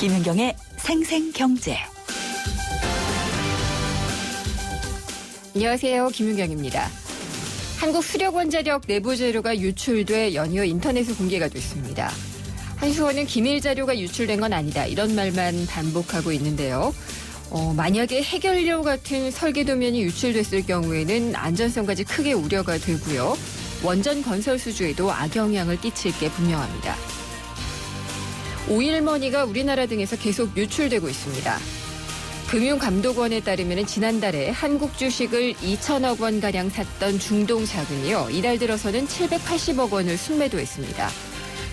김윤경의 생생경제. 안녕하세요. 김윤경입니다. 한국 수력원자력 내부 자료가 유출돼 연이어 인터넷에 공개가 됐습니다. 한수원은 기밀 자료가 유출된 건 아니다, 이런 말만 반복하고 있는데요. 만약에 해결료 같은 설계도면이 유출됐을 경우에는 안전성까지 크게 우려가 되고요. 원전 건설 수주에도 악영향을 끼칠 게 분명합니다. 오일머니가 우리나라 등에서 계속 유출되고 있습니다. 금융감독원에 따르면 지난달에 한국 주식을 2천억 원가량 샀던 중동 자금이요, 이달 들어서는 780억 원을 순매도했습니다.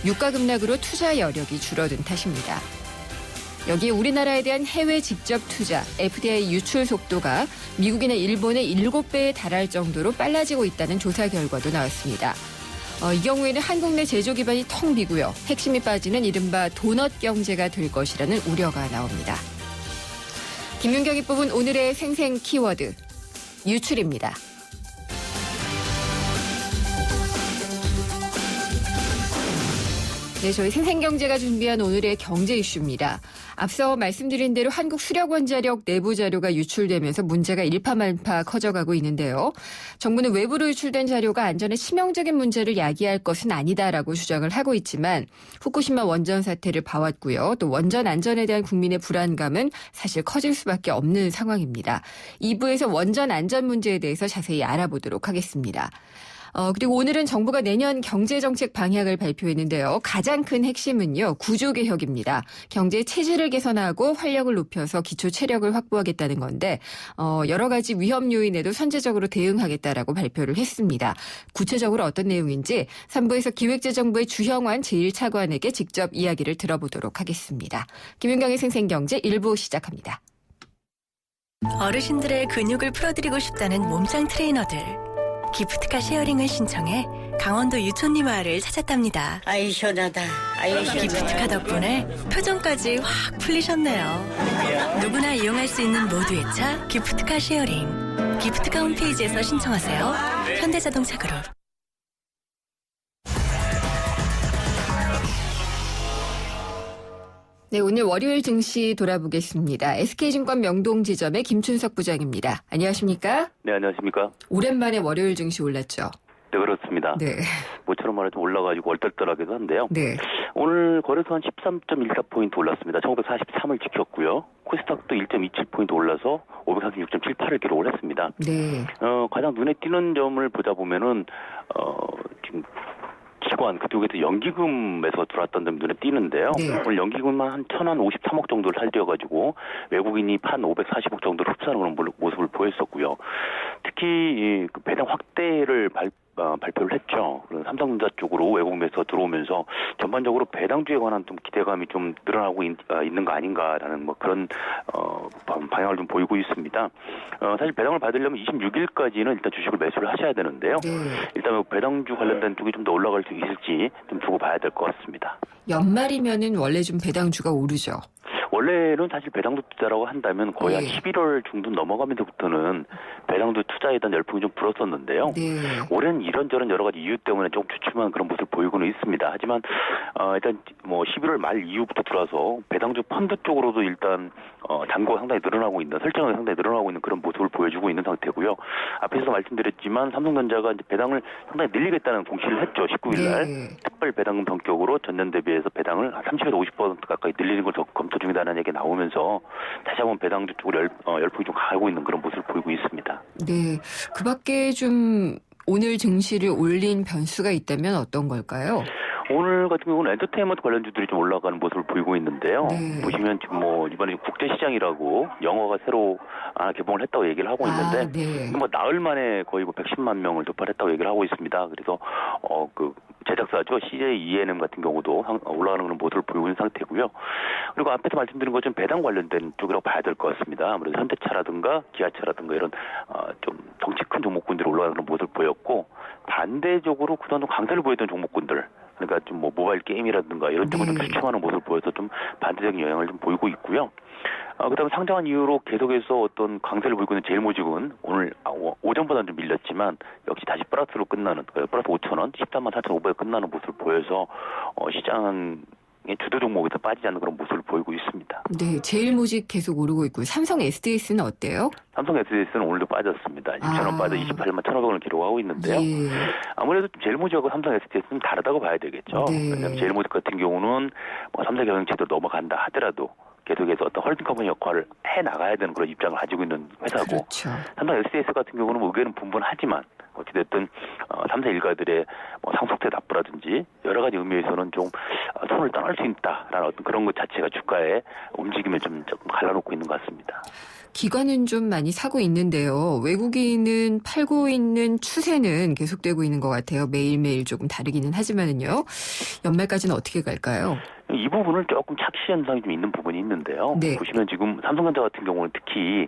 유가 급락으로 투자 여력이 줄어든 탓입니다. 여기 우리나라에 대한 해외 직접 투자, FDI 유출 속도가 미국이나 일본의 7배에 달할 정도로 빨라지고 있다는 조사 결과도 나왔습니다. 이 경우에는 한국 내 제조 기반이 텅 비고요, 핵심이 빠지는 이른바 도넛 경제가 될 것이라는 우려가 나옵니다. 김윤경이 뽑은 오늘의 생생 키워드, 유출입니다. 네, 저희 생생경제가 준비한 오늘의 경제 이슈입니다. 앞서 말씀드린 대로 한국 수력원자력 내부 자료가 유출되면서 문제가 일파만파 커져가고 있는데요. 정부는 외부로 유출된 자료가 안전에 치명적인 문제를 야기할 것은 아니다라고 주장을 하고 있지만 후쿠시마 원전 사태를 봐왔고요. 또 원전 안전에 대한 국민의 불안감은 사실 커질 수밖에 없는 상황입니다. 2부에서 원전 안전 문제에 대해서 자세히 알아보도록 하겠습니다. 그리고 오늘은 정부가 내년 경제정책 방향을 발표했는데요. 가장 큰 핵심은요, 구조개혁입니다. 경제의 체질을 개선하고 활력을 높여서 기초 체력을 확보하겠다는 건데, 여러 가지 위험 요인에도 선제적으로 대응하겠다라고 발표를 했습니다. 구체적으로 어떤 내용인지 3부에서 기획재정부의 주형환 제1차관에게 직접 이야기를 들어보도록 하겠습니다. 김윤경의 생생경제 1부 시작합니다. 어르신들의 근육을 풀어드리고 싶다는 몸짱 트레이너들. 기프트카 쉐어링을 신청해 강원도 유촌리 마을을 찾았답니다. 아이 시원하다. 아이 시원하다. 기프트카 덕분에 표정까지 확 풀리셨네요. 누구나 이용할 수 있는 모두의 차 기프트카 쉐어링. 기프트카 홈페이지에서 신청하세요. 현대자동차 그룹. 네, 오늘 월요일 증시 돌아보겠습니다. SK증권 명동지점의 김춘석 부장입니다. 안녕하십니까? 네, 안녕하십니까? 오랜만에 월요일 증시 올랐죠? 네, 그렇습니다. 네. 모처럼 말해도 올라가지고 얼떨떨하기도 한데요. 네. 오늘 거래소 한 13.14포인트 올랐습니다. 1943을 지켰고요. 코스닥도 1.27포인트 올라서 546.78을 기록을 했습니다. 네. 가장 눈에 띄는 점을 보자 보면은, 지금 기관, 그쪽에서 연기금에서 들어왔던 점 눈에 띄는데요. 네. 오늘 연기금만 한 1,053억 정도를 살려가지고 외국인이 판 540억 정도를 흡수하는 그런 모습을 보였었고요. 특히 그 배당 확대를 발표를 했죠. 삼성전자 쪽으로 외국 매수가 들어오면서 전반적으로 배당주에 관한 좀 기대감이 좀 늘어나고 있는 거 아닌가라는 뭐 그런 방향을 좀 보이고 있습니다. 사실 배당을 받으려면 26일까지는 일단 주식을 매수를 하셔야 되는데요. 네. 일단 배당주 관련된 쪽이 좀 더 올라갈 수 있을지 좀 두고 봐야 될 것 같습니다. 연말이면은 원래 좀 배당주가 오르죠. 원래는 사실 배당주 투자라고 한다면 거의 한 11월 중순 넘어가면서부터는 배당주 투자에 대한 열풍이 좀 불었었는데요. 네. 올해는 이런저런 여러 가지 이유 때문에 조금 주춤한 그런 모습을 보이고는 있습니다. 하지만 일단 뭐 11월 말 이후부터 들어와서 배당주 펀드 쪽으로도 일단 잔고가 상당히 늘어나고 있는, 설정이 상당히 늘어나고 있는 그런 모습을 보여주고 있는 상태고요. 앞에서 말씀드렸지만 삼성전자가 이제 배당을 상당히 늘리겠다는 공시를 했죠. 19일 날. 네. 특별 배당금 성격으로 전년 대비해서 배당을 한 30에서 50% 가까이 늘리는 걸 검토 중이다라는 얘기가 나오면서 다시 한번 배당주 쪽으로 열풍이 좀 가고 있는 그런 모습을 보이고 있습니다. 네. 그 밖에 좀 오늘 증시를 올린 변수가 있다면 어떤 걸까요? 오늘 같은 경우는 엔터테인먼트 관련주들이 좀 올라가는 모습을 보이고 있는데요. 네. 보시면 지금 뭐 이번에 국제시장이라고 영화가 새로 하나 개봉을 했다고 얘기를 하고 있는데, 네. 뭐 나흘 만에 거의 뭐 110만 명을 돌파했다고 얘기를 하고 있습니다. 그래서 그 제작사죠, CJ ENM 같은 경우도 올라가는 그런 모습을 보이고 있는 상태고요. 그리고 앞에서 말씀드린 것처럼 배당 관련된 쪽이라고 봐야 될 것 같습니다. 아무래도 현대차라든가 기아차라든가 이런 좀 덩치 큰 종목군들이 올라가는 그런 모습을 보였고, 반대적으로 그동안 강세를 보였던 종목군들, 그러니까 좀 뭐 모바일 게임이라든가 이런 쪽을 좀 주춤하는 모습을 보여서 좀 반대적인 영향을 좀 보이고 있고요. 그다음에 상장한 이후로 계속해서 어떤 강세를 보이고 있는 제일모직은 오늘 오전보다는 좀 밀렸지만 역시 다시 플러스로 끝나는, 플러스 5,000원, 134,500에 끝나는 모습을 보여서 시장은 주도 종목에서 빠지지 않는 그런 모습을 보이고 있습니다. 네, 제일모직 계속 오르고 있고 삼성 SDS는 어때요? 삼성 SDS는 오늘도 빠졌습니다. 6,000원 빠져 28만 1,500원을 기록하고 있는데요. 예. 아무래도 제일모직하고 삼성 SDS는 다르다고 봐야 되겠죠. 네. 왜냐하면 제일모직 같은 경우는 뭐 3사 경영체제로 넘어간다 하더라도 계속해서 어떤 홀딩 컴퍼니 역할을 해 나가야 되는 그런 입장을 가지고 있는 회사고, 그렇죠. 삼성 SDS 같은 경우는 뭐 의견은 분분하지만 어찌됐든 3사 일가들의 뭐 상속세 납부라든지 여러 가지 의미에서는 좀 손을 떠날 수 있다라는 어떤 그런 것 자체가 주가의 움직임을 좀 조금 갈라놓고 있는 것 같습니다. 기관은 좀 많이 사고 있는데요. 외국인은 팔고 있는 추세는 계속되고 있는 것 같아요. 매일매일 조금 다르기는 하지만은요. 연말까지는 어떻게 갈까요? 이 부분을 조금 착시 현상이 좀 있는 부분이 있는데요. 네. 보시면 지금 삼성전자 같은 경우는 특히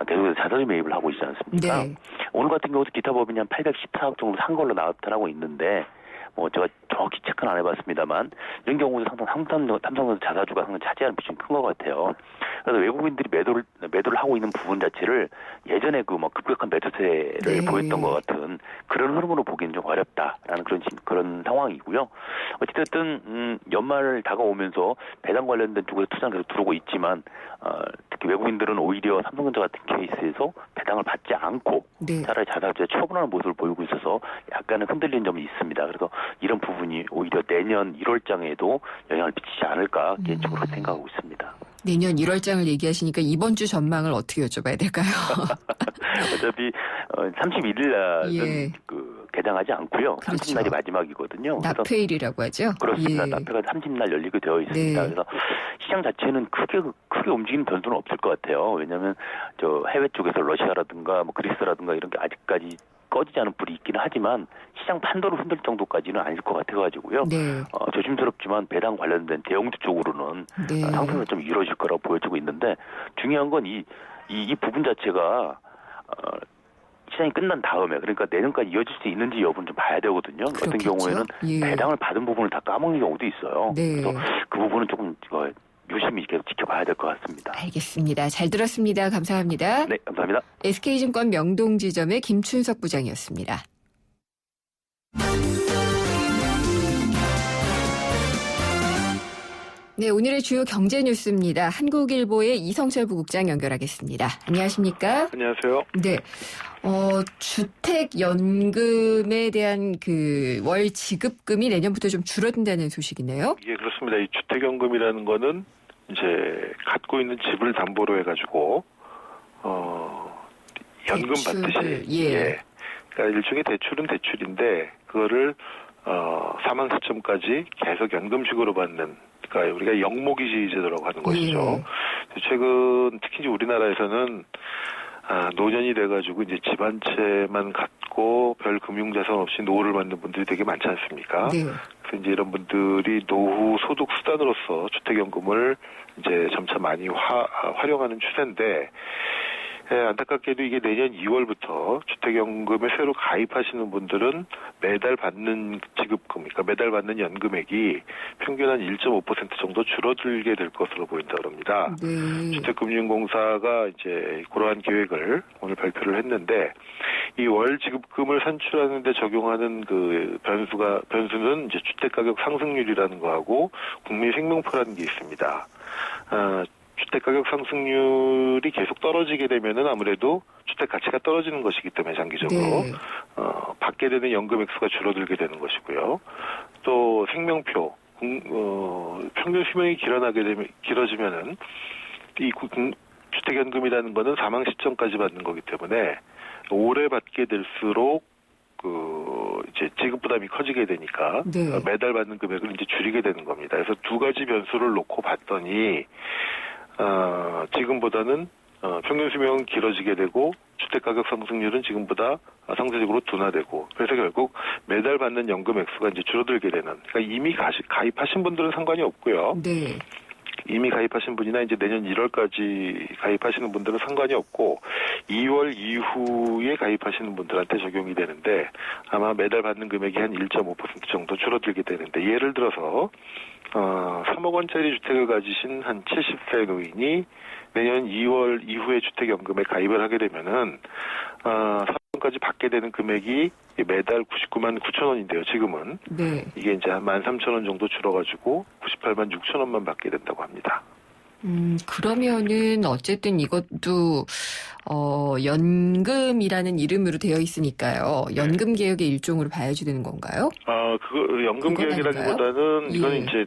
계속해서 자사주 매입을 하고 있지 않습니까? 네. 오늘 오늘 같은 경우도 기타 법인이 한 814억 정도 산 걸로 나타나고 있는데, 뭐 제가 정확히 체크는 안 해봤습니다만 이런 경우도 삼성전자 자사주가 상당히 차지하는 비중이 큰 것 같아요. 그래서 외국인들이 매도를 하고 있는 부분 자체를 예전에 그 뭐 급격한 매도세를 네. 보였던 것 같은 그런 흐름으로 보기는 좀 어렵다라는 그런 상황이고요. 어찌됐든 연말 다가오면서 배당 관련된 쪽에 투자가 계속 들어오고 있지만 특히 외국인들은 오히려 삼성전자 같은 케이스에서 배당을 받지 않고 네. 차라리 자사주에 처분하는 모습을 보이고 있어서 약간은 흔들리는 점이 있습니다. 그래서 이런 부분이 오히려 내년 1월장에도 영향을 미치지 않을까 개인적으로 생각하고 있습니다. 내년 1월장을 얘기하시니까 이번 주 전망을 어떻게 여쭤봐야 될까요? 어차피 31일 날은 예. 개장하지 않고요. 그렇죠. 30날이 마지막이거든요. 그래서 납회일이라고 하죠? 그렇습니다. 예. 납회가 30날 열리게 되어 있습니다. 네. 그래서 시장 자체는 크게 움직이는 변수는 없을 것 같아요. 왜냐하면 저 해외 쪽에서 러시아라든가 뭐 그리스라든가 이런 게 아직까지 꺼지지 않은 불이 있기는 하지만 시장 판도를 흔들 정도까지는 아닐 것 같아가지고요. 네. 조심스럽지만 배당 관련된 대형주 쪽으로는 네. 상승이 좀 이루어질 거라고 보여지고 있는데, 중요한 건 이 부분 자체가 시장이 끝난 다음에, 그러니까 내년까지 이어질 수 있는지 여부는 좀 봐야 되거든요. 어떤 그렇겠죠. 경우에는 예. 배당을 받은 부분을 다 까먹는 경우도 있어요. 네. 그래서 그 부분은 조금 유심히 계속 지켜봐야 될 것 같습니다. 알겠습니다. 잘 들었습니다. 감사합니다. 네, 감사합니다. SK증권 명동지점의 김춘석 부장이었습니다. 네, 오늘의 주요 경제 뉴스입니다. 한국일보의 이성철 부국장 연결하겠습니다. 안녕하십니까? 안녕하세요. 네. 주택연금에 대한 그 월 지급금이 내년부터 좀 줄어든다는 소식이네요. 예, 그렇습니다. 이 주택연금이라는 거는 이제 갖고 있는 집을 담보로 해가지고 연금 대출을, 받듯이 예. 그러니까 일종의 대출은 대출인데 그거를 사망 시점까지 계속 연금식으로 받는, 그러니까 우리가 영모기지 제도라고 하는 것이죠. 최근 특히 이제 우리나라에서는 노년이 돼가지고 이제 집 한 채만 갖고 별 금융자산 없이 노후를 맞는 분들이 되게 많지 않습니까? 네. 그래서 이제 이런 분들이 노후 소득 수단으로서 주택연금을 이제 점차 많이 활용하는 추세인데, 안타깝게도 이게 내년 2월부터 주택연금에 새로 가입하시는 분들은 매달 받는 지급금, 그러니까 매달 받는 연금액이 평균 한 1.5% 정도 줄어들게 될 것으로 보인다고 합니다. 네. 주택금융공사가 이제 그러한 계획을 오늘 발표를 했는데, 이 월 지급금을 산출하는 데 적용하는 그 변수는 이제 주택가격 상승률이라는 거하고 국민생명표라는 게 있습니다. 주택가격 상승률이 계속 떨어지게 되면은 아무래도 주택 가치가 떨어지는 것이기 때문에 장기적으로 네. 받게 되는 연금 액수가 줄어들게 되는 것이고요. 또 생명표 평균 수명이 길어지면은 이 주택연금이라는 거는 사망 시점까지 받는 거기 때문에 오래 받게 될수록 이제 지급 부담이 커지게 되니까 네. 매달 받는 금액을 이제 줄이게 되는 겁니다. 그래서 두 가지 변수를 놓고 봤더니 지금보다는 평균 수명은 길어지게 되고 주택가격 상승률은 지금보다 상대적으로 둔화되고, 그래서 결국 매달 받는 연금 액수가 이제 줄어들게 되는, 그러니까 이미 가입하신 분들은 상관이 없고요. 네. 이미 가입하신 분이나 이제 내년 1월까지 가입하시는 분들은 상관이 없고 2월 이후에 가입하시는 분들한테 적용이 되는데, 아마 매달 받는 금액이 한 1.5% 정도 줄어들게 되는데, 예를 들어서 3억 원짜리 주택을 가지신 한 70세 노인이 내년 2월 이후에 주택연금에 가입을 하게 되면은 3억 최저임금까지 받게 되는 금액이 매달 99만 9천 원인데요. 지금은 네. 이게 이제 한 13,000원 정도 줄어가지고 98만 6천 원만 받게 된다고 합니다. 그러면은 어쨌든 이것도 연금이라는 이름으로 되어 있으니까요. 연금 개혁의 일종으로 봐야지 되는 건가요? 그거 연금 그건 개혁이라기보다는 아닌가요? 이거는 예. 이제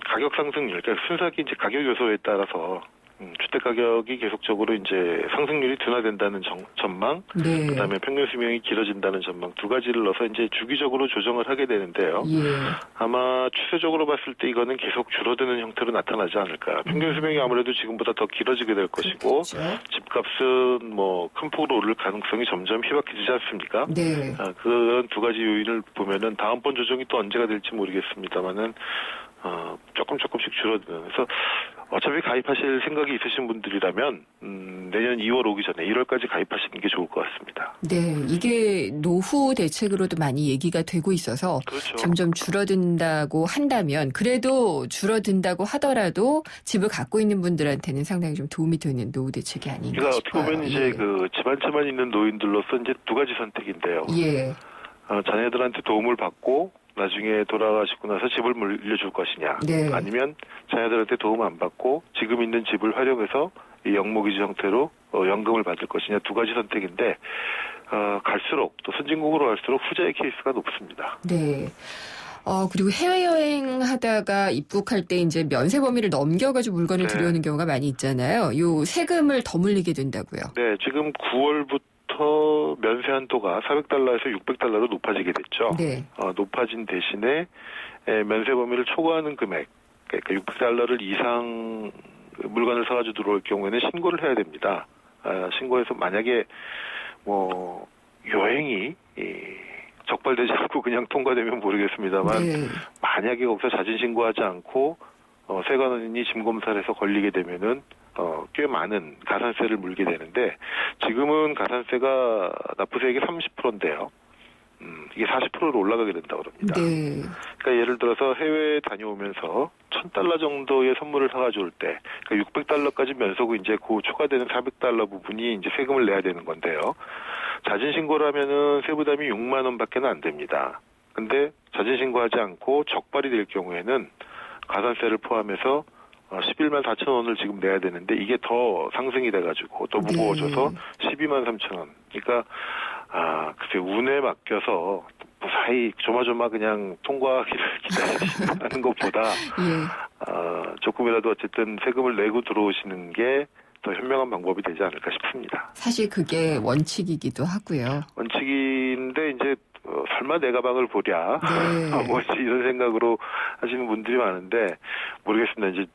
가격 상승률, 그러니까 순수하게 이제 가격 요소에 따라서 주택 가격이 계속적으로 이제 상승률이 둔화된다는 전망, 네. 그다음에 평균 수명이 길어진다는 전망 두 가지를 넣어서 이제 주기적으로 조정을 하게 되는데요. 예. 아마 추세적으로 봤을 때 이거는 계속 줄어드는 형태로 나타나지 않을까. 평균 수명이 아무래도 지금보다 더 길어지게 될 것이고, 그렇죠. 집값은 뭐 큰 폭으로 오를 가능성이 점점 희박해지지 않습니까? 네. 그런 두 가지 요인을 보면은 다음번 조정이 또 언제가 될지 모르겠습니다만은 조금씩 줄어드는. 그래서 어차피 가입하실 생각이 있으신 분들이라면 내년 2월 오기 전에 1월까지 가입하시는 게 좋을 것 같습니다. 네, 이게 노후 대책으로도 많이 얘기가 되고 있어서 그렇죠. 점점 줄어든다고 한다면 그래도 줄어든다고 하더라도 집을 갖고 있는 분들한테는 상당히 좀 도움이 되는 노후 대책이 아닌가 그러니까 싶어요. 어떻게 보면 이제 그 집 한 채만 있는 노인들로서 이제 두 가지 선택인데요. 예. 자녀들한테 도움을 받고 나중에 돌아가시고 나서 집을 물려줄 것이냐, 네. 아니면 자녀들한테 도움 안 받고 지금 있는 집을 활용해서 이 영목이지 형태로 연금을 받을 것이냐 두 가지 선택인데 갈수록 또 선진국으로 갈수록 후자의 케이스가 높습니다. 네. 그리고 해외여행 하다가 입국할 때 이제 면세 범위를 넘겨가지고 물건을 네. 들여오는 경우가 많이 있잖아요. 요 세금을 더 물리게 된다고요. 네, 지금 9월부터 면세 한도가 400달러에서 600달러로 높아지게 됐죠. 네. 높아진 대신에 면세 범위를 초과하는 금액, 그러니까 600달러를 이상 물건을 사가지고 들어올 경우에는 신고를 해야 됩니다. 신고해서 만약에 뭐 여행이 적발되지 않고 그냥 통과되면 모르겠습니다만 네. 만약에 거기서 자진 신고하지 않고 세관원이 짐 검사를 해서 걸리게 되면은 꽤 많은 가산세를 물게 되는데 지금은 가산세가 납부세액이 30%인데요. 이게 40%로 올라가게 된다고 합니다. 네. 그러니까 예를 들어서 해외에 다녀오면서 $1,000 정도의 선물을 사가지고 올 때, 그러니까 600달러까지 면서고 이제 그 초과되는 400달러 부분이 이제 세금을 내야 되는 건데요. 자진 신고를 하면은 세부담이 6만 원밖에 안 됩니다. 근데 자진 신고하지 않고 적발이 될 경우에는 가산세를 포함해서 11만 4천 원을 지금 내야 되는데 이게 더 상승이 돼가지고 더 무거워져서 12만 3천 원. 그러니까 글쎄 운에 맡겨서 무사히 조마조마 그냥 통과하기를 기다리시는 것보다 조금이라도 어쨌든 세금을 내고 들어오시는 게 더 현명한 방법이 되지 않을까 싶습니다. 사실 그게 원칙이기도 하고요. 원칙인데 이제 설마 내 가방을 보랴 네. 뭐지 이런 생각으로 하시는 분들이 많은데 모르겠습니다. 이제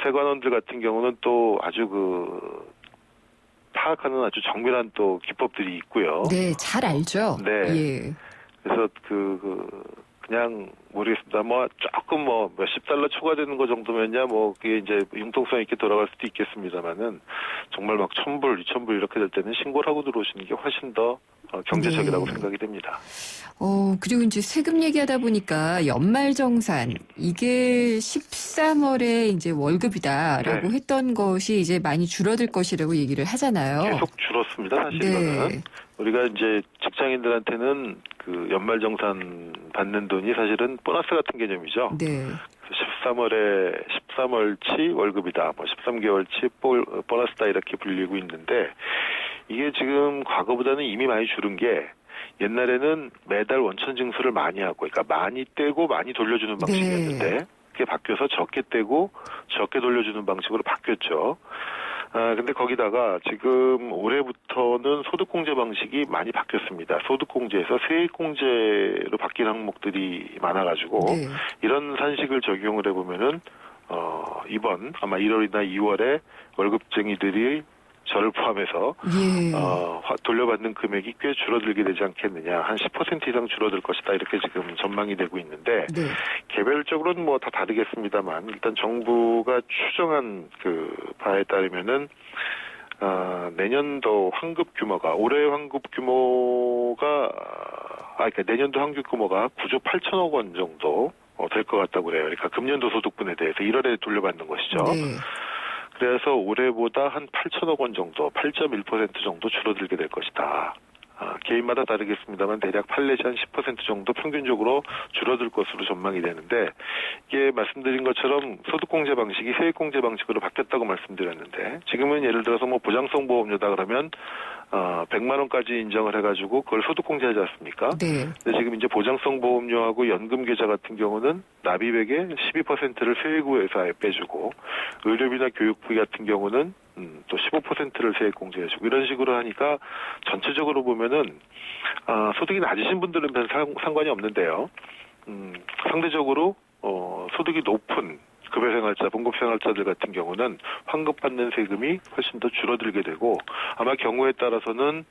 세관원들 같은 경우는 또 아주 파악하는 아주 정밀한 또 기법들이 있고요. 네, 잘 알죠. 네. 예. 그래서 그냥 모르겠습니다. 뭐 조금 몇십 달러 초과되는 거 정도면야 뭐 그게 이제 융통성 있게 돌아갈 수도 있겠습니다만은 정말 막 1,000불, 2,000불 이렇게 될 때는 신고를 하고 들어오시는 게 훨씬 더 경제적이라고 네. 생각이 됩니다. 그리고 이제 세금 얘기하다 보니까 연말정산, 이게 13월에 이제 월급이다라고 네. 했던 것이 이제 많이 줄어들 것이라고 얘기를 하잖아요. 계속 줄었습니다. 사실 네. 이거는. 우리가 이제 직장인들한테는 그 연말정산 받는 돈이 사실은 보너스 같은 개념이죠. 네. 13월치 월급이다. 뭐 13개월치 보너스다 이렇게 불리고 있는데 이게 지금 과거보다는 이미 많이 줄은 게 옛날에는 매달 원천 징수를 많이 하고 그러니까 많이 떼고 많이 돌려주는 방식이었는데 그게 바뀌어서 적게 떼고 적게 돌려주는 방식으로 바뀌었죠. 근데 거기다가 지금 올해부터는 소득공제 방식이 많이 바뀌었습니다. 소득공제에서 세액공제로 바뀐 항목들이 많아가지고 네. 이런 산식을 적용을 해보면은 이번 아마 1월이나 2월에 월급쟁이들이 저를 포함해서 예. 돌려받는 금액이 꽤 줄어들게 되지 않겠느냐. 한 10% 이상 줄어들 것이다. 이렇게 지금 전망이 되고 있는데 네. 개별적으로는 뭐 다 다르겠습니다만 일단 정부가 추정한 바에 따르면은 내년도 환급 규모가 올해 환급 규모가 그러니까 내년도 환급 규모가 9조 8천억 원 정도 될 것 같다고 그래요. 그러니까 금년도 소득분에 대해서 1월에 돌려받는 것이죠. 네. 그래서 올해보다 한 8천억 원 정도, 8.1% 정도 줄어들게 될 것이다. 개인마다 다르겠습니다만 대략 판례시 한 10% 정도 평균적으로 줄어들 것으로 전망이 되는데 이게 말씀드린 것처럼 소득공제 방식이 세액공제 방식으로 바뀌었다고 말씀드렸는데 지금은 예를 들어서 뭐 보장성 보험료다 그러면 100만 원까지 인정을 해가지고 그걸 소득공제하지 않습니까? 네. 근데 지금 이제 보장성 보험료하고 연금 계좌 같은 경우는 납입액의 12%를 세액에서 빼주고 의료비나 교육비 같은 경우는 또 15%를 세액공제해주고 이런 식으로 하니까 전체적으로 보면은 소득이 낮으신 분들은 별 상관이 없는데요. 상대적으로 소득이 높은 급여생활자, 봉급생활자들 같은 경우는 환급받는 세금이 훨씬 더 줄어들게 되고 아마 경우에 따라서는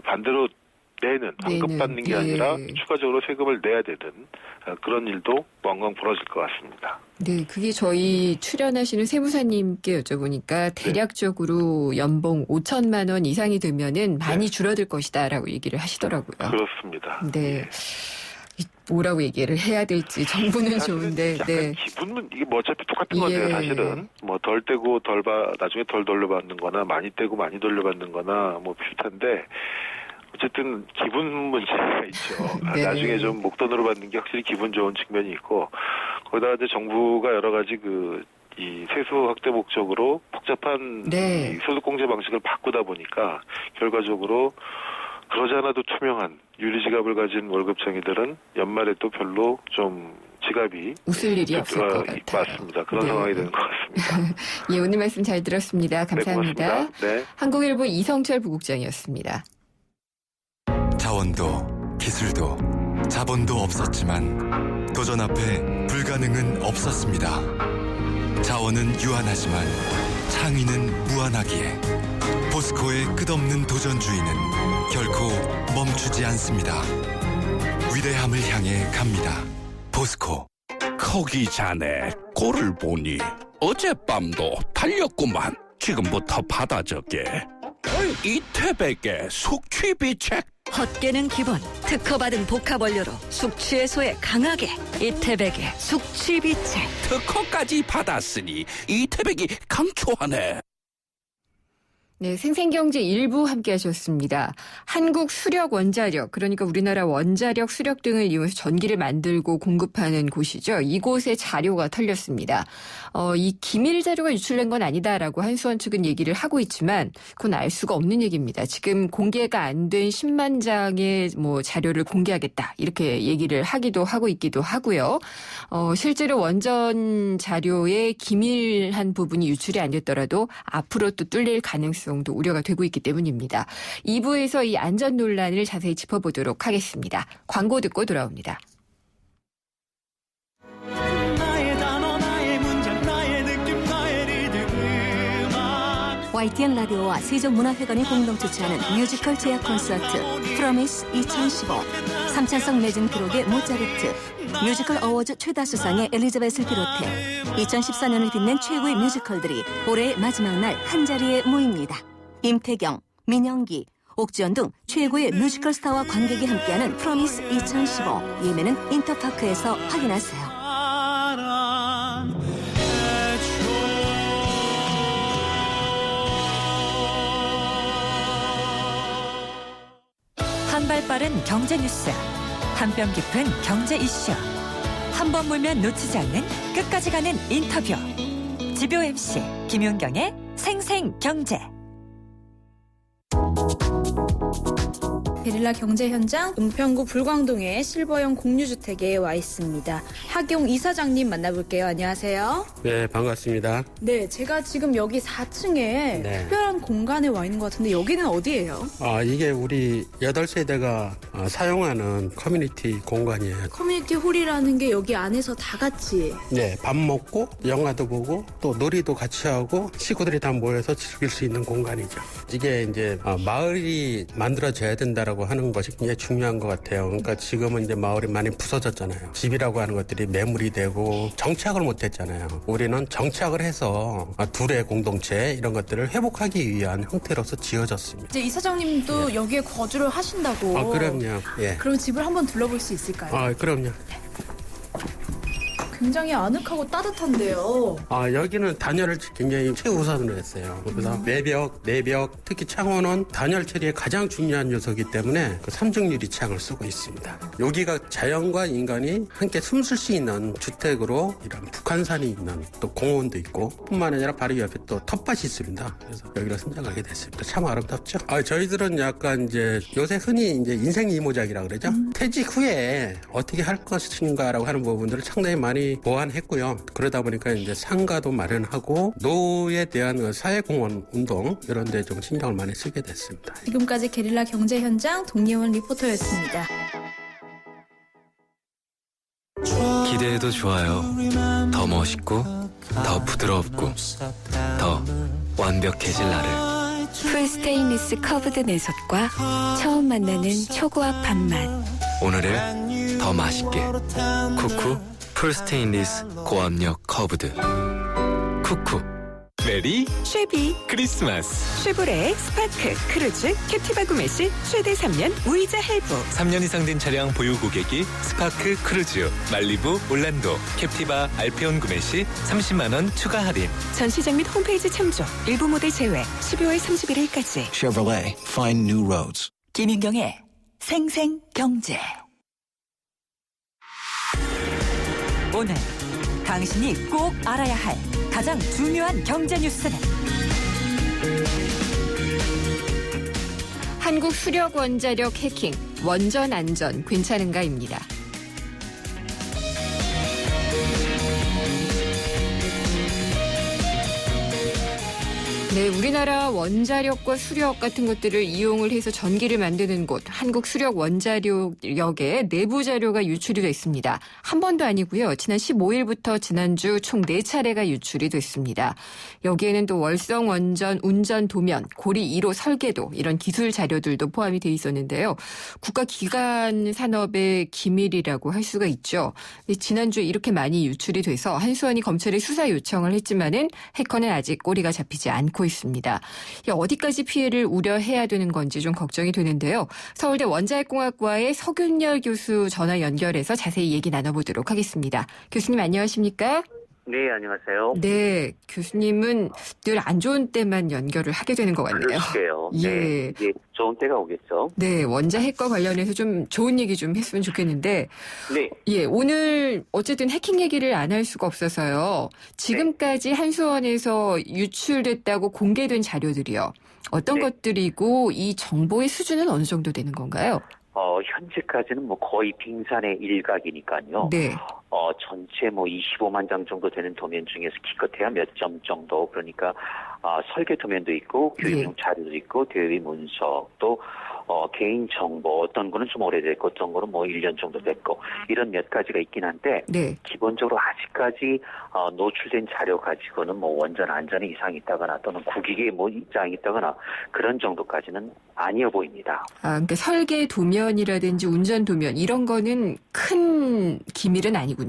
반대로 환급받는 게 아니라 추가적으로 세금을 내야 되는 그런 일도 왕왕 벌어질 것 같습니다. 네, 그게 저희 출연하시는 세무사님께 여쭤보니까 대략적으로 연봉 5천만 원 이상이 되면은 많이 줄어들 것이다라고 얘기를 하시더라고요. 그렇습니다. 네. 뭐라고 얘기를 해야 될지 정부는 좋은데, 네. 기분은 이게 뭐 어차피 똑같은 건데요, 사실은. 뭐 덜 떼고 나중에 덜 돌려받는 거나 많이 떼고 많이 돌려받는 거나 뭐 비슷한데 어쨌든 기분 문제가 있죠. 네. 나중에 좀 목돈으로 받는 게 확실히 기분 좋은 측면이 있고 거기다가 이제 정부가 여러 가지 이 세수 확대 목적으로 복잡한 이 소득공제 방식을 바꾸다 보니까 결과적으로 그러지 않아도 투명한 유리지갑을 가진 월급쟁이들은 연말에 또 별로 좀 지갑이 웃을 일이 없을 것 같아요. 맞습니다. 그런 상황이 되는 것 같습니다. 예, 오늘 말씀 잘 들었습니다. 감사합니다. 네, 고맙습니다. 네. 한국일보 이성철 부국장이었습니다. 자원도 기술도 자본도 없었지만 도전 앞에 불가능은 없었습니다. 자원은 유한하지만 창의는 무한하기에 포스코의 끝없는 도전주의는 결코 멈추지 않습니다. 위대함을 향해 갑니다. 포스코. 거기 자네 꼴을 보니 어젯밤도 달렸구만. 지금부터 받아 적게. 이태백의 숙취비책. 헛개는 기본, 특허받은 복합 원료로 숙취 해소에 강하게 이태백의 숙취비책. 특허까지 받았으니 이태백이 강추하네. 네, 생생경제 일부 함께 하셨습니다. 한국 수력 원자력, 그러니까 우리나라 원자력 수력 등을 이용해서 전기를 만들고 공급하는 곳이죠. 이곳에 자료가 털렸습니다. 이 기밀 자료가 유출된 건 아니다라고 한수원 측은 얘기를 하고 있지만 그건 알 수가 없는 얘기입니다. 지금 공개가 안 된 10만 장의 자료를 공개하겠다 이렇게 얘기를 하기도 하고 있기도 하고요. 실제로 원전 자료의 기밀한 부분이 유출이 안 됐더라도 앞으로 또 뚫릴 가능성도 우려가 되고 있기 때문입니다. 2부에서 이 안전 논란을 자세히 짚어보도록 하겠습니다. 광고 듣고 돌아옵니다. YTN 라디오와 세종문화회관이 공동 주최하는 뮤지컬 제약 콘서트 프로미스 2015 삼찬성 매진 기록의 모차르트 뮤지컬 어워즈 최다 수상의 엘리자벳을 비롯해 2014년을 빛낸 최고의 뮤지컬들이 올해의 마지막 날 한자리에 모입니다. 임태경, 민영기, 옥지연 등 최고의 뮤지컬 스타와 관객이 함께하는 프로미스 2015 예매는 인터파크에서 확인하세요. 한발 빠른 경제 뉴스, 한 뼘 깊은 경제 이슈, 한 번 물면 놓치지 않는 끝까지 가는 인터뷰. 지표 MC 김윤경의 생생경제. 게릴라 경제 현장 은평구 불광동의 실버형 공유주택에 와 있습니다. 하경 이사장님 만나볼게요. 안녕하세요. 네, 반갑습니다. 네, 제가 지금 여기 4층에 특별한 공간에 와 있는 것 같은데 여기는 어디예요? 이게 우리 8세대가 사용하는 커뮤니티 공간이에요. 커뮤니티 홀이라는 게 여기 안에서 다 같이 네, 밥 먹고 영화도 보고 또 놀이도 같이 하고 식구들이 다 모여서 즐길 수 있는 공간이죠. 이게 이제 마을이 만들어져야 된다라고 하는 것이 굉장히 중요한 것 같아요. 그러니까 지금은 이제 마을이 많이 부서졌잖아요. 집이라고 하는 것들이 매물이 되고 정착을 못했잖아요. 우리는 정착을 해서 둘의 공동체 이런 것들을 회복하기 위한 형태로서 지어졌습니다. 이제 이사장님도 여기에 거주를 하신다고. 그럼요. 예. 그럼 집을 한번 둘러볼 수 있을까요? 그럼요. 굉장히 아늑하고 따뜻한데요. 여기는 단열을 굉장히 최우선으로 했어요. 그래서 내벽, 특히 창호는 단열 처리에 가장 중요한 요소이기 때문에 그 삼중 유리창을 쓰고 있습니다. 여기가 자연과 인간이 함께 숨쉴 수 있는 주택으로 이런 북한산이 있는 또 공원도 있고 뿐만 아니라 바로 옆에 또 텃밭이 있습니다. 그래서 여기를 선정하게 됐습니다. 참 아름답죠? 저희들은 약간 이제 요새 흔히 이제 인생 이모작이라고 그러죠. 퇴직 후에 어떻게 할 것인가라고 하는 부분들을 상당히 많이 보완했고요. 그러다 보니까 이제 상가도 마련하고 노후에 대한 그 사회공헌 운동 이런 데 좀 신경을 많이 쓰게 됐습니다. 지금까지 게릴라 경제 현장 동예원 리포터였습니다. 기대해도 좋아요. 더 멋있고 더 부드럽고 더 완벽해질 나를. 풀 스테인리스 커브드 내솥과 처음 만나는 초고압 밥맛. 오늘을 더 맛있게. 쿠쿠 풀 스테인리스 고압력 커브드. 쿠쿠. 메리 쉐비 크리스마스. 쉐보레 스파크 크루즈 캡티바 구매 시 최대 3년 무이자 할부. 3년 이상 된 차량 보유 고객이 스파크 크루즈, 말리부, 올란도, 캡티바, 알페온 구매 시 30만 원 추가 할인. 전시장 및 홈페이지 참조. 일부 모델 제외. 12월 31일까지. Chevrolet, find new roads. 김윤경의 생생경제. 오늘 당신이 꼭 알아야 할 가장 중요한 경제 뉴스는 한국 수력 원자력 해킹, 원전 안전 괜찮은가입니다. 네, 우리나라 원자력과 수력 같은 것들을 이용을 해서 전기를 만드는 곳 한국 수력 원자력의 내부 자료가 유출이 됐습니다. 한 번도 아니고요. 지난 15일부터 지난주 총 4차례가 유출이 됐습니다. 여기에는 또 월성 원전 운전 도면, 고리 1호 설계도 이런 기술 자료들도 포함이 돼 있었는데요. 국가기관 산업의 기밀이라고 할 수가 있죠. 지난주에 이렇게 많이 유출이 돼서 한수원이 검찰에 수사 요청을 했지만은 해커는 아직 꼬리가 잡히지 않고 있습니다. 어디까지 피해를 우려해야 되는 건지 좀 걱정이 되는데요. 서울대 원자핵공학과의 서균열 교수 전화 연결해서 자세히 얘기 나눠보도록 하겠습니다. 교수님 안녕하십니까? 네, 안녕하세요. 네, 교수님은 늘 안 좋은 때만 연결을 하게 되는 것 같네요. 그러게요. 예. 네, 이제 좋은 때가 오겠죠. 네, 원자핵과 관련해서 좀 좋은 얘기 좀 했으면 좋겠는데. 네. 예, 오늘 어쨌든 해킹 얘기를 안 할 수가 없어서요. 지금까지 한수원에서 유출됐다고 공개된 자료들이요. 어떤 것들이고 이 정보의 수준은 어느 정도 되는 건가요? 현재까지는 뭐 거의 빙산의 일각이니까요. 네. 전체 뭐 25만 장 정도 되는 도면 중에서 기껏해야 몇 점 정도. 그러니까, 설계 도면도 있고, 교육용 자료도 있고, 대외 문서, 또, 개인 정보, 어떤 거는 좀 오래됐고, 어떤 거는 뭐 1년 정도 됐고, 이런 몇 가지가 있긴 한데, 네. 기본적으로 아직까지, 노출된 자료 가지고는 뭐 원전 안전에 이상이 있다거나, 또는 국익에 뭐 이상이 있다거나, 그런 정도까지는 아니어 보입니다. 그러니까 설계 도면이라든지 운전 도면, 이런 거는 큰 기밀은 아니군요.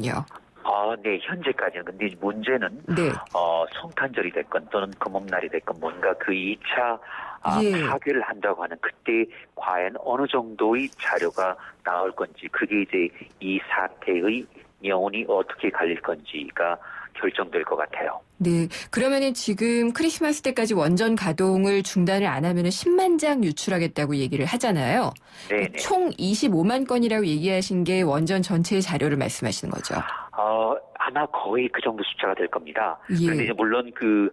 네, 현재까지는. 근데 문제는, 네. 성탄절이 됐건 또는 금음날이 됐건 뭔가 그 2차 예. 파괴를 한다고 하는 그때 과연 어느 정도의 자료가 나올 건지, 그게 이제 이 사태의 영혼이 어떻게 갈릴 건지가 결정될 것 같아요. 네. 그러면은 지금 크리스마스 때까지 원전 가동을 중단을 안 하면은 10만 장 유출하겠다고 얘기를 하잖아요. 네. 총 25만 건이라고 얘기하신 게 원전 전체의 자료를 말씀하시는 거죠. 아마 거의 그 정도 숫자가 될 겁니다. 예. 그런데 이제 물론 그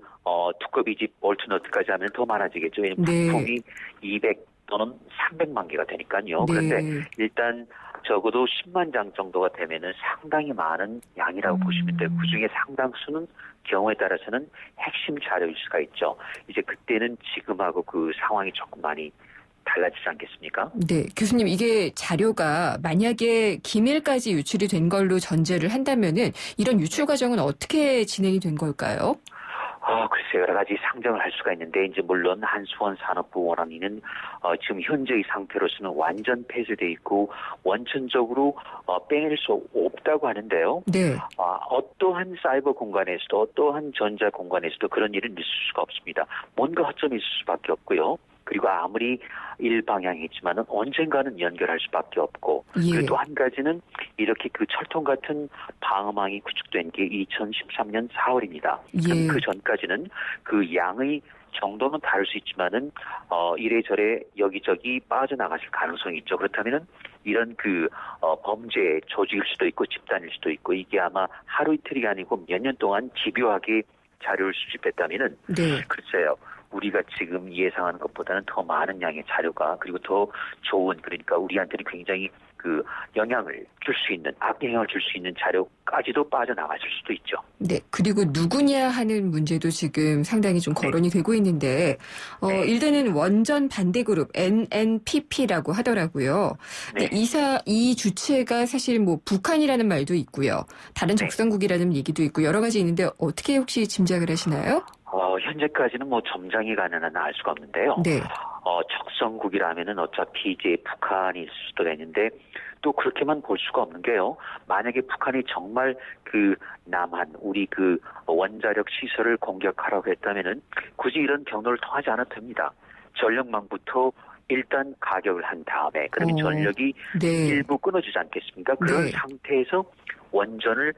두꺼비 집 볼트너트까지 하면 더 많아지겠죠. 왜냐면 네. 부품이 200 또는 300만 개가 되니까요. 네. 그런데 일단 적어도 10만 장 정도가 되면은 상당히 많은 양이라고 보시면 돼요. 그중에 상당수는 경우에 따라서는 핵심 자료일 수가 있죠. 이제 그때는 지금하고 그 상황이 조금 많이 달라지지 않겠습니까? 네. 교수님, 이게 자료가 만약에 기밀까지 유출이 된 걸로 전제를 한다면은 이런 유출 과정은 어떻게 진행이 된 걸까요? 글쎄 여러 가지 상정을 할 수가 있는데 이제 물론 한수원 산업부 원안위는 지금 현재의 상태로서는 완전 폐쇄돼 있고 원천적으로 빼낼 수 없다고 하는데요. 네. 어떠한 사이버 공간에서도 어떠한 전자 공간에서도 그런 일은 있을 수가 없습니다. 뭔가 허점이 있을 수밖에 없고요. 그리고 아무리 일방향이지만은 언젠가는 연결할 수밖에 없고 예. 그리고 또 한 가지는 이렇게 그 철통 같은 방어망이 구축된 게 2013년 4월입니다. 예. 그 전까지는 그 양의 정도는 다를 수 있지만은 이래저래 여기저기 빠져나가실 가능성이 있죠. 그렇다면은 이런 그 범죄 조직일 수도 있고 집단일 수도 있고 이게 아마 하루 이틀이 아니고 몇 년 동안 집요하게 자료를 수집했다면은 네. 글쎄요. 우리가 지금 예상하는 것보다는 더 많은 양의 자료가 그리고 더 좋은 그러니까 우리한테는 굉장히 그 영향을 줄 수 있는 악영향을 줄 수 있는 자료까지도 빠져나갔을 수도 있죠. 네. 그리고 누구냐 하는 문제도 지금 상당히 좀 거론이 되고 있는데 일단은 원전 반대 그룹 NNPP라고 하더라고요. 네. 이 주체가 사실 뭐 북한이라는 말도 있고요. 다른 적성국이라는 얘기도 있고 여러 가지 있는데 어떻게 혹시 짐작을 하시나요? 현재까지는 뭐 점장이 가능한 알 수가 없는데요. 네. 적성국이라면은 어차피 이제 북한이 있을 수도 있는데 또 그렇게만 볼 수가 없는 게요. 만약에 북한이 정말 그 남한 우리 그 원자력 시설을 공격하라고 했다면은 굳이 이런 경로를 통하지 않아도 됩니다. 전력망부터 일단 가격을 한 다음에 그러면 전력이 네. 일부 끊어지지 않겠습니까? 그런 네. 상태에서 원전을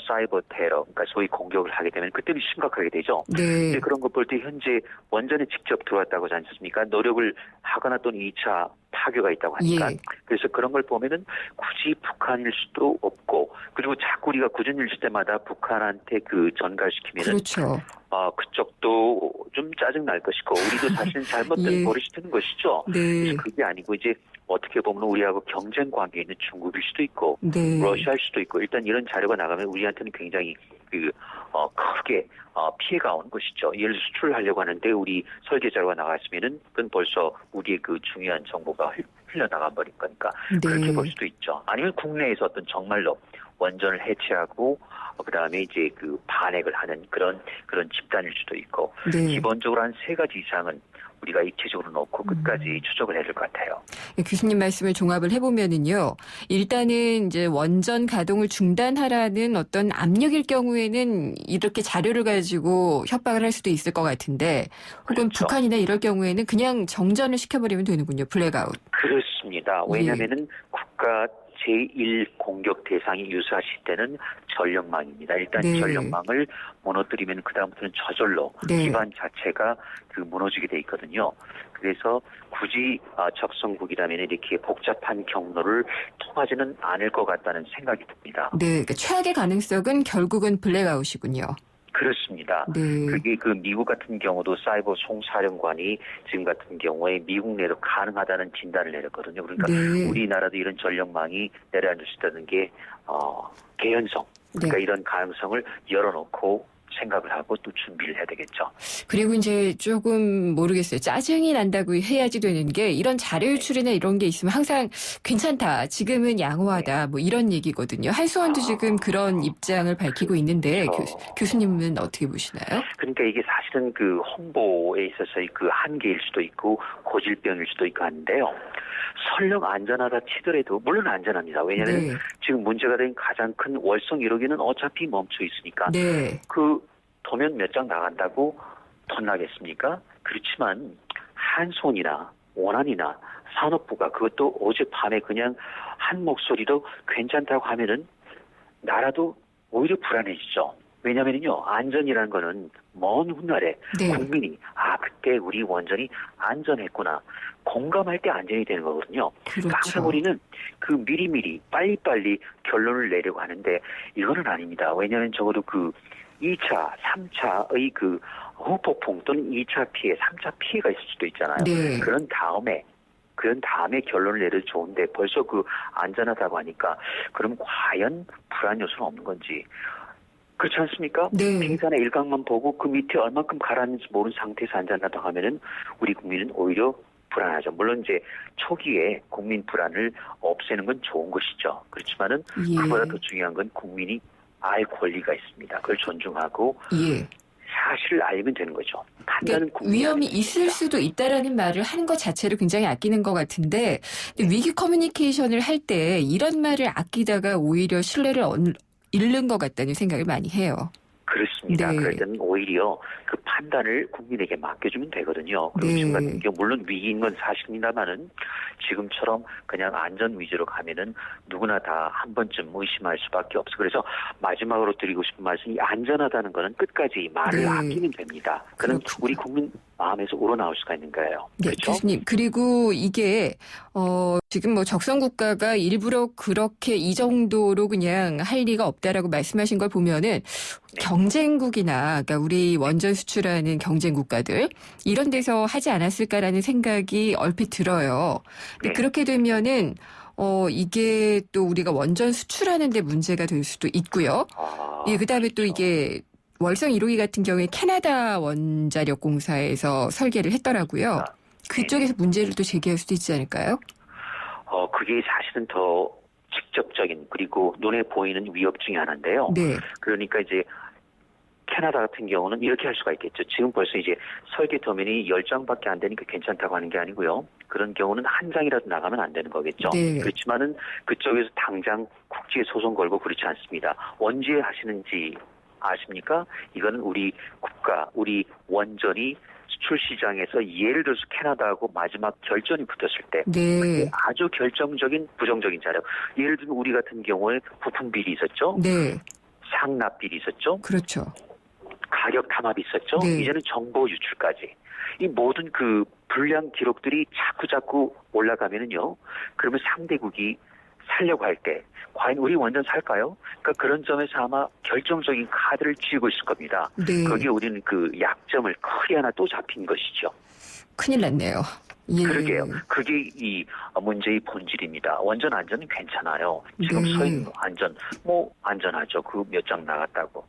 사이버 테러, 그러니까 소위 공격을 하게 되면 그때는 심각하게 되죠. 네. 근데 그런 거 볼 때 현재 원전에 직접 들어왔다고 하지 않습니까? 노력을 하거나 또는 2차 파괴가 있다고 하니까. 예. 그래서 그런 걸 보면은 굳이 북한일 수도 없고 그리고 자꾸 우리가 굳은 일 있을 때마다 북한한테 그 전가시키면은 그렇죠. 그쪽도 좀 짜증 날 것이고 우리도 사실은 잘못된 예. 버릇이 되는 것이죠. 네. 그래서 그게 아니고 이제 어떻게 보면 우리하고 경쟁 관계에 있는 중국일 수도 있고 네. 러시아일 수도 있고 일단 이런 자료가 나가면 우리한테는 굉장히 크게 피해가 오는 것이죠. 예를 들어 수출하려고 하는데 우리 설계 자료가 나갔으면은 그건 벌써 우리의 그 중요한 정보가 흘러나가 버린 거니까 네. 그렇게 볼 수도 있죠. 아니면 국내에서 어떤 정말로 원전을 해체하고 그다음에 이제 그 반핵을 하는 그런 집단일 수도 있고 네. 기본적으로 한 3가지 이상은 우리가 입체적으로 놓고 끝까지 추적을 해야 될 것 같아요. 교수님 말씀을 종합을 해보면은요. 일단은 이제 원전 가동을 중단하라는 어떤 압력일 경우에는 이렇게 자료를 가지고 협박을 할 수도 있을 것 같은데 혹은 그렇죠. 북한이나 이럴 경우에는 그냥 정전을 시켜버리면 되는군요. 블랙아웃. 그렇습니다. 왜냐하면은 국가 제1 공격 대상이 유사시 때는 전력망입니다. 일단 네. 전력망을 무너뜨리면 그다음부터는 저절로 네. 기반 자체가 그 무너지게 돼 있거든요. 그래서 굳이 적성국이라면 이렇게 복잡한 경로를 통하지는 않을 것 같다는 생각이 듭니다. 네, 그러니까 최악의 가능성은 결국은 블랙아웃이군요. 그렇습니다. 네. 그게 그 미국 같은 경우도 사이버 송사령관이 지금 같은 경우에 미국 내도 가능하다는 진단을 내렸거든요. 그러니까 네. 우리나라도 이런 전력망이 내려앉을 수 있다는 게 개연성, 그러니까 네. 이런 가능성을 열어놓고 생각을 하고 또 준비를 해야 되겠죠. 그리고 이제 조금 모르겠어요. 짜증이 난다고 해야지 되는 게 이런 자료 유출이나 이런 게 있으면 항상 괜찮다. 지금은 양호하다. 뭐 이런 얘기거든요. 한수원도 지금 그런 입장을 밝히고 있는데 그렇죠. 교수님은 어떻게 보시나요? 그러니까 이게 사실은 그 홍보에 있어서의 그 한계일 수도 있고 고질병일 수도 있고 하는데요. 설령 안전하다 치더라도 물론 안전합니다. 왜냐하면 네. 지금 문제가 된 가장 큰 월성 1호기는 어차피 멈춰 있으니까 네. 그 도면 몇 장 나간다고 덧나겠습니까? 그렇지만 한손이나 원안이나 산업부가 그것도 어젯밤에 그냥 한 목소리로 괜찮다고 하면은 나라도 오히려 불안해지죠. 왜냐면요 안전이라는 거는 먼 훗날에 네. 국민이 그때 우리 원전이 안전했구나 공감할 때 안전이 되는 거거든요. 그렇죠. 항상 우리는 그 미리미리 빨리빨리 결론을 내려고 하는데 이거는 아닙니다. 왜냐하면 적어도 그 2차, 3차의 그 후폭풍 또는 2차 피해, 3차 피해가 있을 수도 있잖아요. 네. 그런 다음에 결론을 내려도 좋은데 벌써 그 안전하다고 하니까 그럼 과연 불안 요소는 없는 건지 그렇지 않습니까? 네. 빙산의 일각만 보고 그 밑에 얼만큼 가라앉는지 모르는 상태에서 안전하다고 하면은 우리 국민은 오히려 불안하죠. 물론 이제 초기에 국민 불안을 없애는 건 좋은 것이죠. 그렇지만은 예. 그보다 더 중요한 건 국민이 알 권리가 있습니다. 그걸 존중하고 예. 사실을 알면 되는 거죠. 판단은 그러니까 위험이 있을 수도 있다라는 말을 하는 것 자체를 굉장히 아끼는 것 같은데 위기 커뮤니케이션을 할 때 이런 말을 아끼다가 오히려 신뢰를 잃는 것 같다는 생각을 많이 해요. 그렇습니다. 있습니다. 네. 그럴 때는 오히려 그 판단을 국민에게 맡겨주면 되거든요. 그리고 네. 지금 같은 경우 물론 위기인 건 사실입니다만은 지금처럼 그냥 안전 위주로 가면은 누구나 다 한 번쯤 의심할 수밖에 없어. 그래서 마지막으로 드리고 싶은 말씀이 안전하다는 거는 끝까지 말을 네. 아끼면 됩니다. 그는 그렇군요. 우리 국민 마음에서 우러나올 수가 있는 거예요. 네, 그렇죠? 교수님. 그리고 이게 지금 뭐 적성 국가가 일부러 그렇게 이 정도로 그냥 할 리가 없다라고 말씀하신 걸 보면은 경쟁국이나 그러니까 우리 원전 수출하는 경쟁 국가들 이런 데서 하지 않았을까라는 생각이 얼핏 들어요. 근데 네. 그렇게 되면은 이게 또 우리가 원전 수출하는 데 문제가 될 수도 있고요. 예, 그다음에 또 이게 월성 1호기 같은 경우에 캐나다 원자력 공사에서 설계를 했더라고요. 그쪽에서 문제를 또 제기할 수도 있지 않을까요? 그게 사실은 더 직접적인 그리고 눈에 보이는 위협 중에 하나인데요. 네. 그러니까 이제 캐나다 같은 경우는 이렇게 할 수가 있겠죠. 지금 벌써 이제 설계 도면이 10장밖에 안 되니까 괜찮다고 하는 게 아니고요. 그런 경우는 한 장이라도 나가면 안 되는 거겠죠. 네. 그렇지만은 그쪽에서 당장 국제 소송 걸고 그렇지 않습니다. 언제 하시는지 아십니까? 이거는 우리 국가, 우리 원전이 수출 시장에서 예를 들어서 캐나다하고 마지막 결전이 붙었을 때 네. 아주 결정적인 부정적인 자료. 예를 들면 우리 같은 경우에 부품 비리 있었죠. 네. 상납 비리 있었죠. 그렇죠. 가격 탐합 있었죠. 네. 이제는 정보 유출까지. 이 모든 그 불량 기록들이 자꾸 올라가면은요. 그러면 상대국이 살려고 할 때 과연 우리 원전 살까요? 그러니까 그런 점에서 아마 결정적인 카드를 쥐고 있을 겁니다. 네. 거기에 우리는 그 약점을 크게 하나 또 잡힌 것이죠. 큰일 났네요. 예. 그러게요. 그게 이 문제의 본질입니다. 원전 안전은 괜찮아요. 지금 네. 서있는 안전, 안전하죠. 그 몇 장 나갔다고.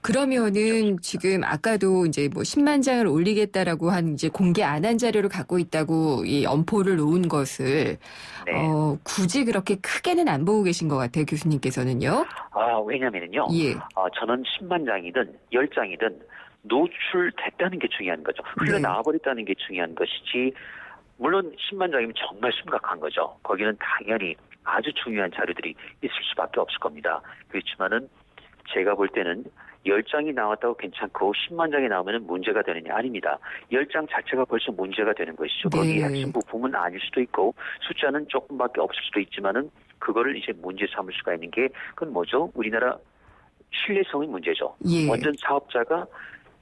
그러면은 지금 아까도 이제 뭐 10만 장을 올리겠다라고 한 이제 공개 안 한 자료를 갖고 있다고 이 엄포를 놓은 것을 네. 굳이 그렇게 크게는 안 보고 계신 것 같아요, 교수님께서는요. 왜냐면은요. 예. 저는 10만 장이든 10장이든 노출됐다는 게 중요한 거죠. 흘러나와 버렸다는 게 중요한 것이지. 물론 10만 장이면 정말 심각한 거죠. 거기는 당연히 아주 중요한 자료들이 있을 수밖에 없을 겁니다. 그렇지만은 제가 볼 때는 10장이 나왔다고 괜찮고 10만 장이 나오면 문제가 되느냐? 아닙니다. 10장 자체가 벌써 문제가 되는 것이죠. 네. 거기 핵심 부품은 아닐 수도 있고 숫자는 조금밖에 없을 수도 있지만은 그거를 이제 문제 삼을 수가 있는 게 그건 뭐죠? 우리나라 신뢰성의 문제죠. 예. 원전 사업자가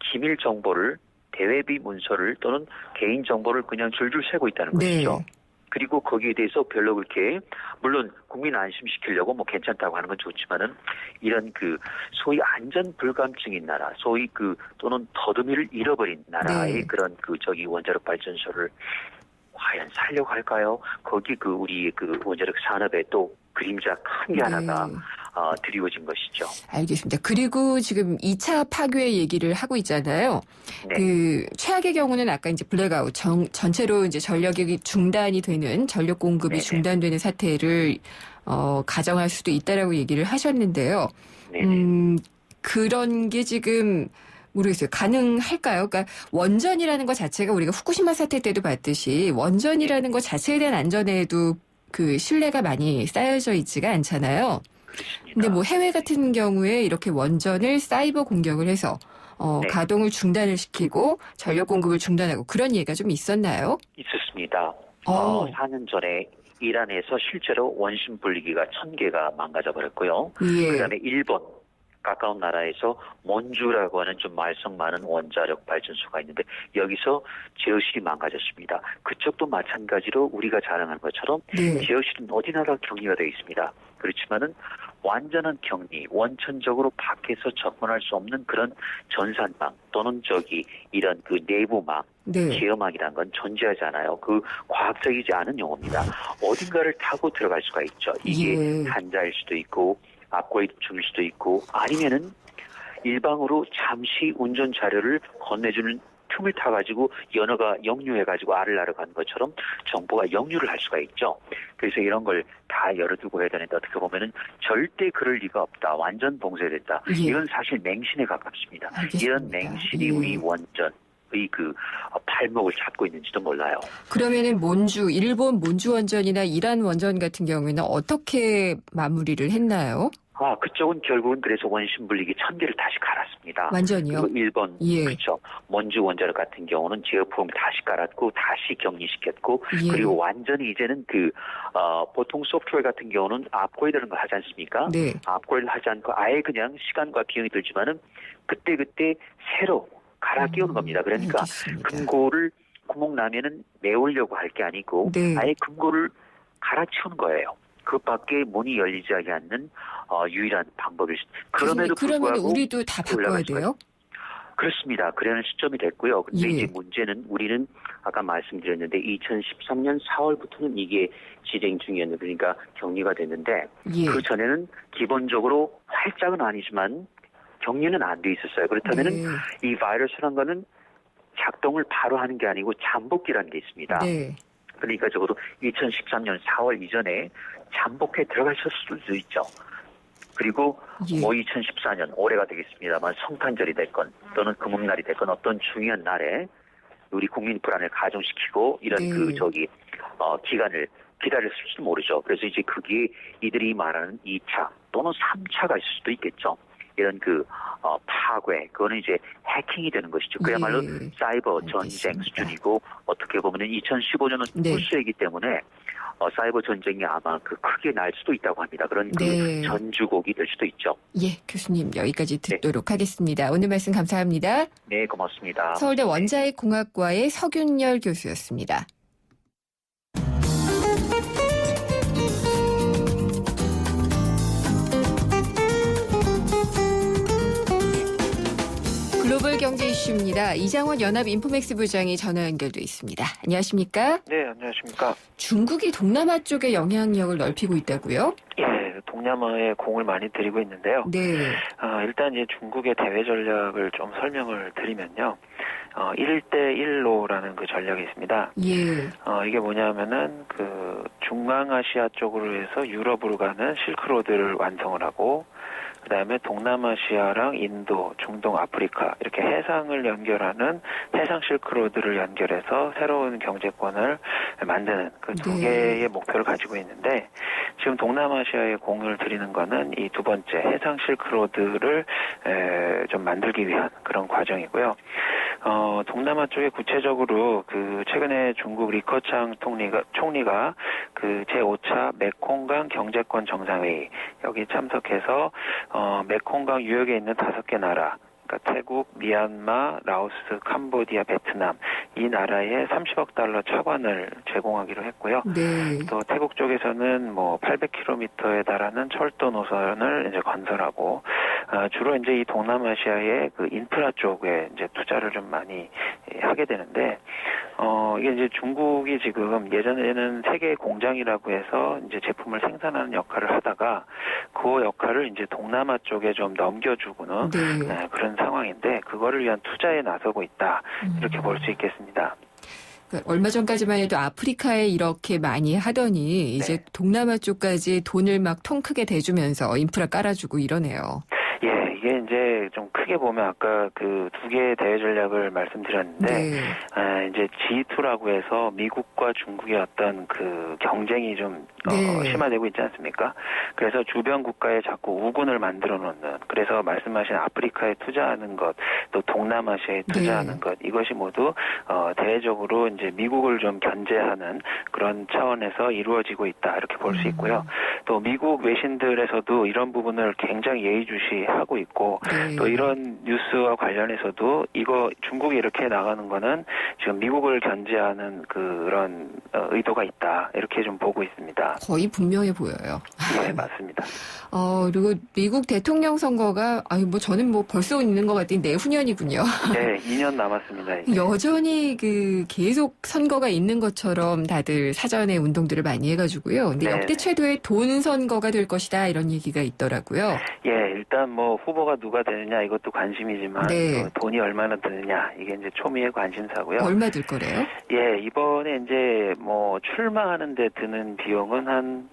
기밀 정보를 대외비 문서를 또는 개인 정보를 그냥 줄줄 세고 있다는 네. 것이죠. 그리고 거기에 대해서 별로 그렇게 물론 국민 안심시키려고 뭐 괜찮다고 하는 건 좋지만은 이런 그 소위 안전 불감증인 나라, 소위 그 또는 더듬이를 잃어버린 나라의 네. 그런 그 원자력 발전소를 과연 살려고 할까요? 거기 그 우리 그 원자력 산업에 또 그림자 큰 게 하나가 드리워진 것이죠. 알겠습니다. 그리고 지금 2차 파괴 얘기를 하고 있잖아요. 네. 그 최악의 경우는 아까 이제 블랙아웃 전체로 이제 전력이 중단이 되는 전력 공급이 네네. 중단되는 사태를 가정할 수도 있다라고 얘기를 하셨는데요. 그런 게 지금 모르겠어요. 가능할까요? 그러니까 원전이라는 것 자체가 우리가 후쿠시마 사태 때도 봤듯이 원전이라는 것 자체에 대한 안전에도 그 신뢰가 많이 쌓여져 있지가 않잖아요. 근데 뭐 해외 같은 경우에 이렇게 원전을 사이버 공격을 해서 네. 가동을 중단을 시키고 전력 공급을 중단하고 그런 예가 좀 있었나요? 있었습니다. 4년 전에 이란에서 실제로 원심 분리기가 1000개가 망가져 버렸고요. 예. 그다음에 일본 가까운 나라에서 몬주라고 하는 좀 말썽 많은 원자력 발전소가 있는데 여기서 제어실이 망가졌습니다. 그쪽도 마찬가지로 우리가 자랑한 것처럼 네. 제어실은 어디나 다 격리가 되어 있습니다. 그렇지만은 완전한 격리, 원천적으로 밖에서 접근할 수 없는 그런 전산망 또는 이런 그 내부망, 네. 제어망이라는 건 존재하지 않아요. 그 과학적이지 않은 용어입니다. 어딘가를 타고 들어갈 수가 있죠. 이게 예. 한자일 수도 있고 앞구에 줄 수도 있고 아니면은 일방으로 잠시 운전 자료를 건네주는 틈을 타가지고 연어가 역류해가지고 알을 낳으러 간 것처럼 정보가 역류를 할 수가 있죠. 그래서 이런 걸 다 열어두고 해야 되는데 어떻게 보면은 절대 그럴 리가 없다. 완전 봉쇄됐다. 예. 이건 사실 맹신에 가깝습니다. 알겠습니다. 이런 맹신이 예. 우리 원전의 그 발목을 잡고 있는지도 몰라요. 그러면은 일본 몬주 원전이나 이란 원전 같은 경우에는 어떻게 마무리를 했나요? 그쪽은 결국은 그래서 원심 분리기 1000개를 다시 갈았습니다. 완전히요? 그리고 일본, 예. 그렇죠. 먼주 원자력 같은 경우는 제어포를 다시 갈았고, 다시 격리시켰고, 예. 그리고 완전히 이제는 보통 소프트웨어 같은 경우는 업그레이드라는 걸 하지 않습니까? 네. 업그레이드 하지 않고 아예 그냥 시간과 비용이 들지만은 그때 새로 갈아 끼우는 겁니다. 그러니까 알겠습니다. 금고를 구멍 나면은 메우려고 할 게 아니고, 네. 아예 금고를 갈아치우는 거예요. 그밖에 문이 열리지 않는 유일한 방법일 수. 그럼에도 그러면 불구하고 우리도 다 바꿔야 올라갈 돼요? 그렇습니다. 그러는 시점이 됐고요. 근데 예. 이제 문제는 우리는 아까 말씀드렸는데 2013년 4월부터는 이게 진행 중이었는데 그러니까 격리가 됐는데 예. 그 전에는 기본적으로 활짝은 아니지만 격리는 안 돼 있었어요. 그렇다면은 네. 이 바이러스란 거는 작동을 바로 하는 게 아니고 잠복기라는 게 있습니다. 네. 그러니까 적어도 2013년 4월 이전에 잠복해 들어가셨을 수도 있죠. 그리고 예. 2014년 올해가 되겠습니다만 성탄절이 됐건 또는 금음날이 됐건 어떤 중요한 날에 우리 국민 불안을 가중시키고 이런 네. 기간을 기다렸을지도 모르죠. 그래서 이제 그게 이들이 말하는 2차 또는 3차가 있을 수도 있겠죠. 이런 파괴, 그거는 이제 해킹이 되는 것이죠. 그야말로 예. 사이버 전쟁 수준이고 어떻게 보면은 2015년은 네. 홀수이기 때문에 사이버 전쟁이 아마 크게 날 수도 있다고 합니다. 그런 네. 전주곡이 될 수도 있죠. 예, 교수님 여기까지 듣도록 하겠습니다. 오늘 말씀 감사합니다. 네, 고맙습니다. 서울대 원자핵공학과의 서균열 교수였습니다. 글로벌 경제 이슈입니다. 이장원 연합 인포맥스 부장이 전화 연결돼 있습니다. 안녕하십니까? 네, 안녕하십니까. 중국이 동남아 쪽에 영향력을 넓히고 있다고요? 예, 동남아에 공을 많이 들이고 있는데요. 네. 일단 이제 중국의 대외 전략을 좀 설명을 드리면요. 1대1로라는 그 전략이 있습니다. 예. 이게 뭐냐면은 중앙아시아 쪽으로 해서 유럽으로 가는 실크로드를 완성을 하고 그다음에 동남아시아랑 인도, 중동, 아프리카 이렇게 해상을 연결하는 해상 실크로드를 연결해서 새로운 경제권을 만드는 그 두 개의 목표를 가지고 있는데 지금 동남아시아에 공을 들이는 거는 이 두 번째 해상 실크로드를 좀 만들기 위한 그런 과정이고요. 동남아 쪽에 구체적으로 최근에 중국 리커창 총리가 제5차 메콩강 경제권 정상회의 여기 참석해서 메콩강 유역에 있는 5개 나라 그러니까 태국, 미얀마, 라오스, 캄보디아, 베트남 이 나라에 30억 달러 차관을 제공하기로 했고요. 네. 또 태국 쪽에서는 800km에 달하는 철도 노선을 이제 건설하고 주로 이제 이 동남아시아의 인프라 쪽에 이제 투자를 좀 많이 하게 되는데 이게 이제 중국이 지금 예전에는 세계 공장이라고 해서 이제 제품을 생산하는 역할을 하다가 그 역할을 이제 동남아 쪽에 좀 넘겨주고는 그런 상황인데 그거를 위한 투자에 나서고 있다 이렇게 볼 수 있겠습니다. 얼마 전까지만 해도 아프리카에 이렇게 많이 하더니 이제 동남아 쪽까지 돈을 막 통 크게 대주면서 인프라 깔아주고 이러네요. 예, 이게 이제 좀 크게 보면 아까 두 개의 대외 전략을 말씀드렸는데, 이제 G2라고 해서 미국과 중국의 어떤 경쟁이 좀 심화되고 있지 않습니까? 그래서 주변 국가에 자꾸 우군을 만들어 놓는, 그래서 말씀하신 아프리카에 투자하는 것, 또 동남아시아에 투자하는 것, 이것이 모두 대외적으로 이제 미국을 좀 견제하는 그런 차원에서 이루어지고 있다 이렇게 볼 수 있고요. 또 미국 외신들에서도 이런 부분을 굉장히 예의주시하고 있고 또 이런 뉴스와 관련해서도 이거 중국이 이렇게 나가는 거는 지금 미국을 견제하는 그런 의도가 있다 이렇게 좀 보고 있습니다. 거의 분명해 보여요. 네, 맞습니다. 그리고 미국 대통령 선거가 저는 벌써 있는 것 같더니 내후년이군요. 네, 2년 남았습니다. 이제. 여전히 계속 선거가 있는 것처럼 다들 사전에 운동들을 많이 해가지고요. 근데 역대 최대의 돈 선거가 될 것이다 이런 얘기가 있더라고요. 예, 일단 후보가 누가 되느냐 이것도 관심이지만 돈이 얼마나 드느냐 이게 이제 초미의 관심사고요. 얼마 들 거래요? 예, 이번에 이제 출마하는 데 드는 비용은 한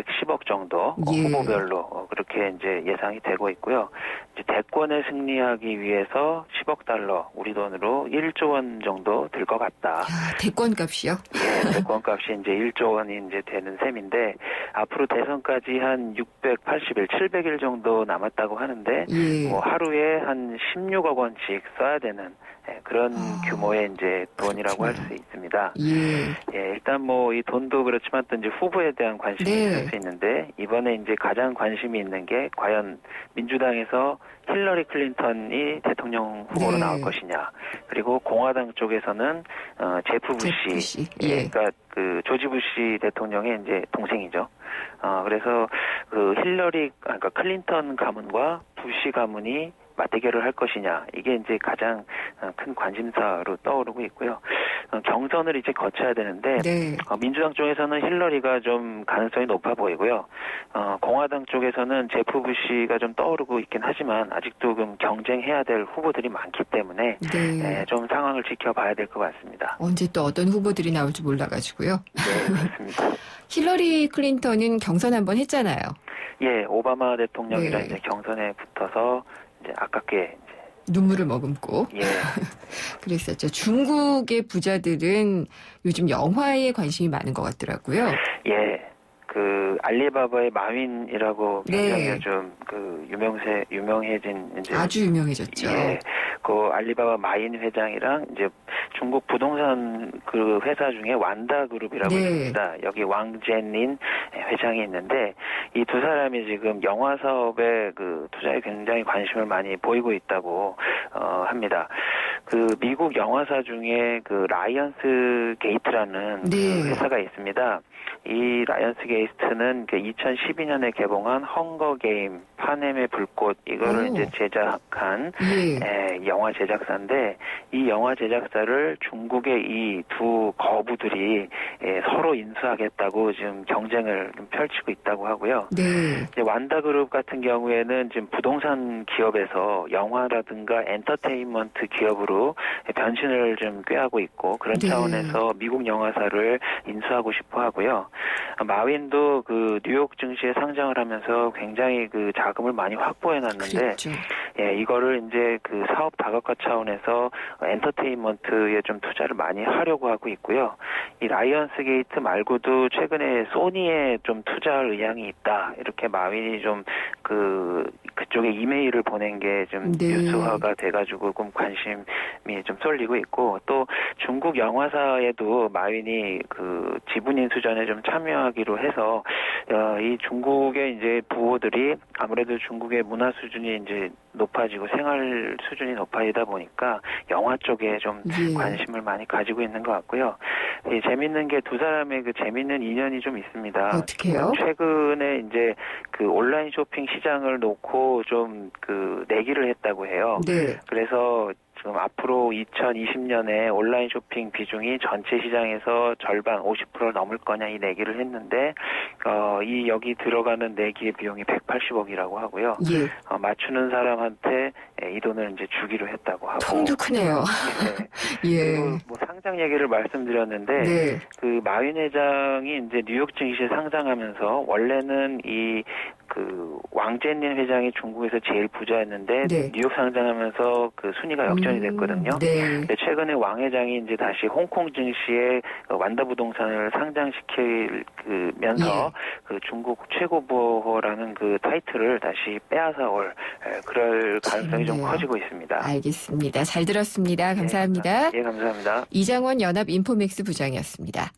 110억 정도 예. 후보별로 그렇게 이제 예상이 되고 있고요. 이제 대권에 승리하기 위해서 10억 달러 우리 돈으로 1조 원 정도 들 것 같다. 대권값이요? 예, 대권값이 이제 1조 원이 이제 되는 셈인데 앞으로 대선까지 한 680일, 700일 정도 남았다고 하는데 예. 뭐 하루에 한 16억 원씩 써야 되는 그런 규모의 이제 돈이라고 할 수 있습니다. 예, 일단 뭐 이 돈도 그렇지만 또 이제 후보에 대한 관심이 네. 있을 수 있는데 이번에 이제 가장 관심이 있는 게 과연 민주당에서 힐러리 클린턴이 대통령 후보로 네. 나올 것이냐. 그리고 공화당 쪽에서는 제프 부시, 예. 그러니까 그 조지 부시 대통령의 이제 동생이죠. 그래서 그 그러니까 클린턴 가문과 부시 가문이 맞대결을 할 것이냐. 이게 이제 가장 큰 관심사로 떠오르고 있고요. 경선을 이제 거쳐야 되는데 네. 민주당 쪽에서는 힐러리가 좀 가능성이 높아 보이고요. 공화당 쪽에서는 제프 부시가 좀 떠오르고 있긴 하지만 아직도 좀 경쟁해야 될 후보들이 많기 때문에 네. 좀 상황을 지켜봐야 될 것 같습니다. 언제 또 어떤 후보들이 나올지 몰라가지고요. 네, 그렇습니다. 힐러리 클린턴은 경선 한번 했잖아요. 예, 오바마 대통령이랑 네. 이제 경선에 붙어서 이제 아깝게 눈물을 머금고. 예. 그랬었죠. 중국의 부자들은 요즘 영화에 관심이 많은 것 같더라고요. 예. 그 알리바바의 마윈이라고 굉장히 네. 요즘 그 유명해진 이제 아주 유명해졌죠. 예. 그 알리바바 마윈 회장이랑 이제 중국 부동산 그 회사 중에 완다 그룹이라고 네. 있습니다. 여기 왕제닌 회장이 있는데 이 두 사람이 지금 영화 사업에 그 투자에 굉장히 관심을 많이 보이고 있다고 합니다. 그 미국 영화사 중에 그 라이언스 게이트라는 네. 그 회사가 있습니다. 이 라이언스 게이트는 그 2012년에 개봉한 헝거 게임, 파넴의 불꽃 이거를 이제 제작한 영화 제작사인데 이 영화 제작사를 중국의 이 두 거부들이 서로 인수하겠다고 지금 경쟁을 좀 펼치고 있다고 하고요. 네. 이제 완다그룹 같은 경우에는 지금 부동산 기업에서 영화라든가 엔터테인먼트 기업으로 변신을 좀 꾀하고 있고 그런 네. 차원에서 미국 영화사를 인수하고 싶어 하고요. 마윈도 그 뉴욕 증시에 상장을 하면서 굉장히 그 자금을 많이 확보해 놨는데 그렇죠. 예, 이거를 이제 그 사업 다각화 차원에서 엔터테인먼트에 좀 투자를 많이 하려고 하고 있고요. 이 라이언스 게이트 말고도 최근에 소니에 좀 투자할 의향이 있다. 이렇게 마윈이 좀 그쪽에 이메일을 보낸 게 좀 네. 뉴스화가 돼가지고 좀 관심이 좀 쏠리고 있고 또 중국 영화사에도 마윈이 그 지분인 수전에 좀 참여하기로 해서 이 중국의 이제 부호들이 아무래도 중국의 문화 수준이 이제 높아지고 생활 수준이 높아지다 보니까 영화 쪽에 좀 관심을 많이 가지고 있는 것 같고요. 재밌는 게 두 사람의 그 재밌는 인연이 좀 있습니다. 어떻게요? 최근에 이제 그 온라인 쇼핑 시장을 놓고 좀 그 내기를 했다고 해요. 네. 그래서 지금 앞으로 2020년에 온라인 쇼핑 비중이 전체 시장에서 절반 50%를 넘을 거냐 이 내기를 했는데 이 여기 들어가는 내기의 비용이 180억이라고 하고요. 예. 맞추는 사람한테 이 돈을 이제 주기로 했다고 하고. 통도 크네요. 네. 예. 그리고 뭐 상장 얘기를 말씀드렸는데 네. 그 마윈 회장이 이제 뉴욕 증시에 상장하면서 원래는 그 왕제닌 회장이 중국에서 제일 부자였는데 네. 뉴욕 상장하면서 그 순위가 역전이 됐거든요. 네. 근데 최근에 왕 회장이 이제 다시 홍콩 증시에 완다 부동산을 상장시키면서 그 중국 최고부호라는 그 타이틀을 다시 빼앗아 올 그럴 가능성이 좀 커지고 있습니다. 알겠습니다. 잘 들었습니다. 감사합니다. 예, 감사합니다. 이장원 연합 인포맥스 부장이었습니다.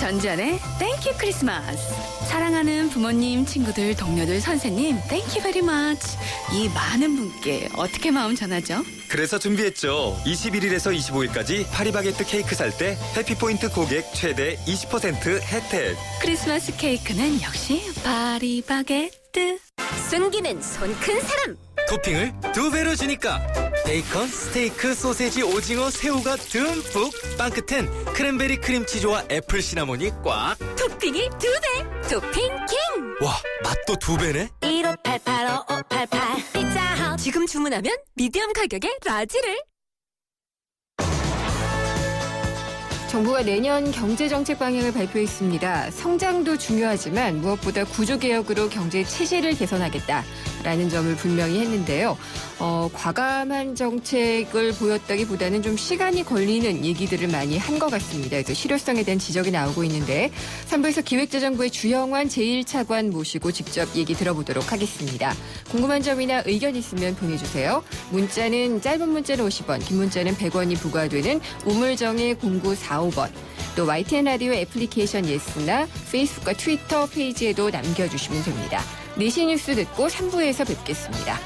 전전의 땡큐 크리스마스. 사랑하는 부모님, 친구들, 동료들, 선생님, 땡큐 베리 마치. 이 많은 분께 어떻게 마음 전하죠? 그래서 준비했죠. 21일에서 25일까지 파리바게뜨 케이크 살 때 해피포인트 고객 최대 20% 혜택. 크리스마스 케이크는 역시 파리바게뜨. 숨기는 손 큰 사람. 토핑을 2배로 주니까 베이컨, 스테이크, 소세지, 오징어, 새우가 듬뿍. 빵 끝엔 크랜베리 크림치즈와 애플 시나몬이 꽉. 토핑이 2배. 토핑 킹. 와, 맛도 2배네. 15885588 피자헛. 지금 주문하면 미디엄 가격에 라지를. 정부가 내년 경제정책 방향을 발표했습니다. 성장도 중요하지만 무엇보다 구조개혁으로 경제 체질을 개선하겠다라는 점을 분명히 했는데요. 과감한 정책을 보였다기보다는 좀 시간이 걸리는 얘기들을 많이 한 것 같습니다. 그래서 실효성에 대한 지적이 나오고 있는데 3부에서 기획재정부의 주영환 제1차관 모시고 직접 얘기 들어보도록 하겠습니다. 궁금한 점이나 의견 있으면 보내주세요. 문자는 짧은 문자는 50원, 긴 문자는 100원이 부과되는 우물정의 0945번. 또 YTN 라디오 애플리케이션 예스나 페이스북과 트위터 페이지에도 남겨주시면 됩니다. 4시 뉴스 듣고 3부에서 뵙겠습니다.